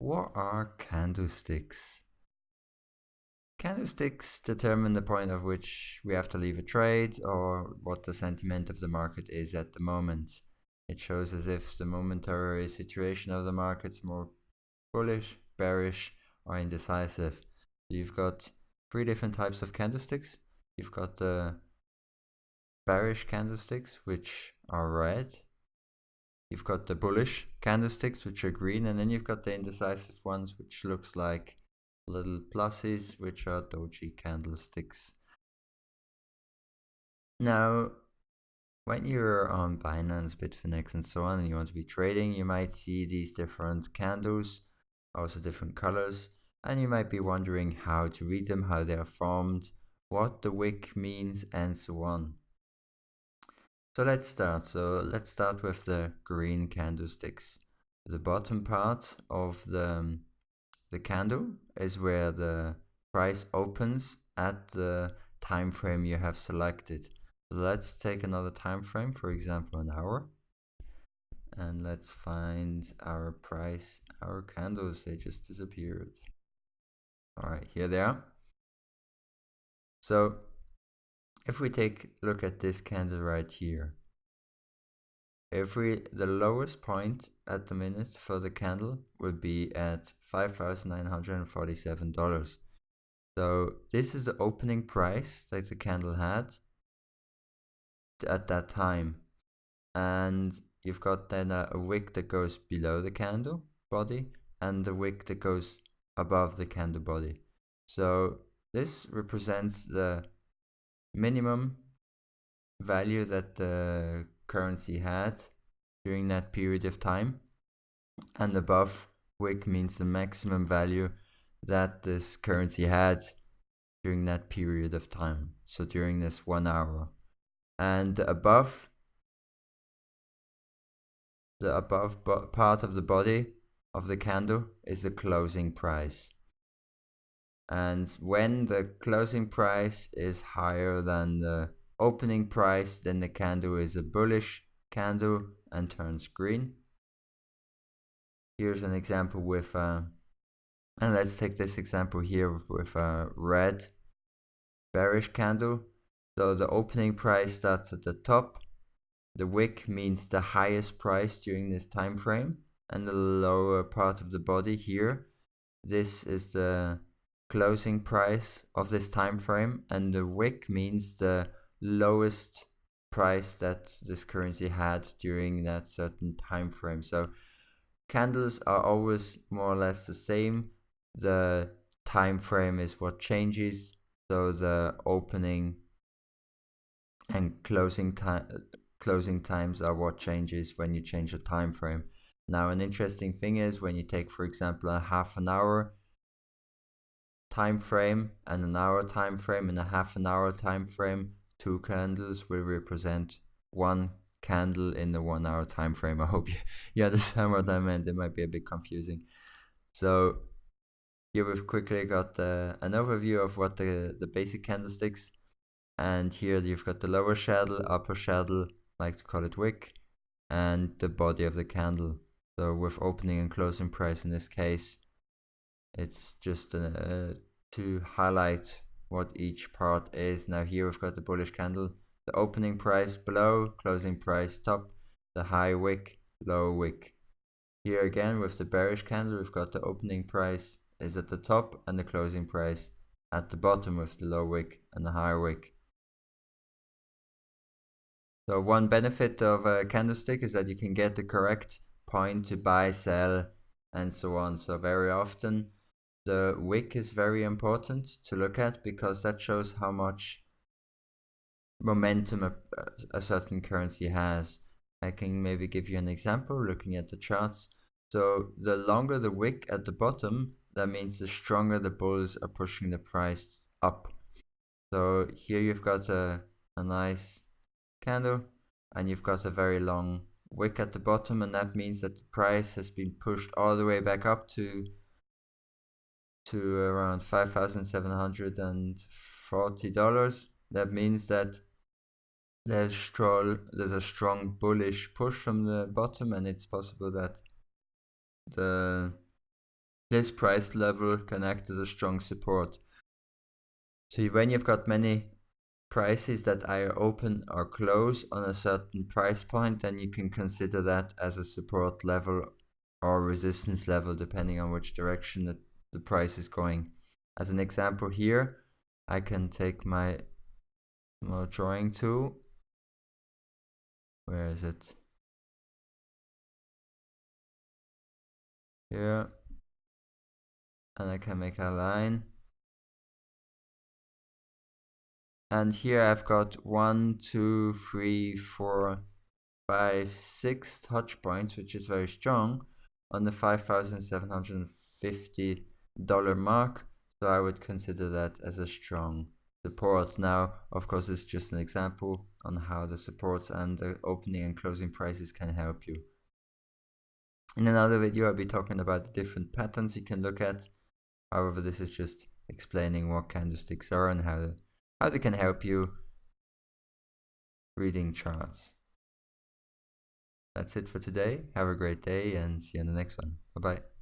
What are candlesticks? Candlesticks determine the point at which we have to leave a trade or what the sentiment of the market is at the moment. It shows as if the momentary situation of the market's more bullish, bearish, or indecisive. So you've got three different types of candlesticks. You've got the bearish candlesticks, which are red. You've got the bullish candlesticks, which are green, and then you've got the indecisive ones, which looks like little pluses, which are doji candlesticks. Now, when you're on Binance, Bitfinex, and so on, and you want to be trading, you might see these different candles, also different colors, and you might be wondering how to read them, how they are formed, what the wick means, and so on. So let's start with the green candlesticks. The bottom part of the candle is where the price opens at the time frame you have selected. So let's take another time frame, for example an hour, and let's find our price. Our candles, they just disappeared. Alright, here they are. So if we take a look at this candle right here, the lowest point at the minute for the candle would be at $5,947. So this is the opening price that the candle had at that time, and you've got then a wick that goes below the candle body and the wick that goes above the candle body. So this represents the minimum value that the currency had during that period of time, and above wick means the maximum value that this currency had during that period of time, so during this 1 hour. And the above part of the body of the candle is the closing price. And when the closing price is higher than the opening price, then the candle is a bullish candle and turns green. Here's an example with and let's take this example here with a red bearish candle. So the opening price starts at the top. The wick means the highest price during this time frame, and the lower part of the body here, this is the closing price of this time frame, and the wick means the lowest price that this currency had during that certain time frame. So candles are always more or less the same. The time frame is what changes, so the opening and closing times are what changes when you change the time frame. Now, an interesting thing is when you take, for example, a half an hour time frame and an hour time frame and a half an hour time frame, two candles will represent one candle in the 1 hour time frame. I hope you understand what I meant. It might be a bit confusing. So here we've quickly got an overview of what the basic candlesticks, and here you've got the lower shadow, upper shadow, I like to call it wick, and the body of the candle. So with opening and closing price in this case, it's just to highlight what each part is. Now here we've got the bullish candle, the opening price below, closing price top, the high wick, low wick. Here again with the bearish candle, we've got the opening price is at the top and the closing price at the bottom with the low wick and the high wick. So one benefit of a candlestick is that you can get the correct point to buy, sell, and so on. So very often the wick is very important to look at because that shows how much momentum a certain currency has. I can maybe give you an example looking at the charts. So the longer the wick at the bottom, that means the stronger the bulls are pushing the price up. So here you've got a nice candle and you've got a very long wick at the bottom, and that means that the price has been pushed all the way back up to around $5,740. That means that there's a strong bullish push from the bottom, and it's possible that the this price level can act as a strong support. So when you've got many prices that either open or close on a certain price point, then you can consider that as a support level or resistance level, depending on which direction the price is going. As an example here, I can take my small drawing tool. Where is it? Here. And I can make a line. And here I've got 1, 2, 3, 4, 5, 6 touch points, which is very strong, on the $5,750 mark. So I would consider that as a strong support. Now, of course, it's just an example on how the supports and the opening and closing prices can help you. In another video, I'll be talking about the different patterns you can look at. However, this is just explaining what candlesticks are and how they can help you reading charts. That's it for today. Have a great day and see you in the next one. Bye-bye.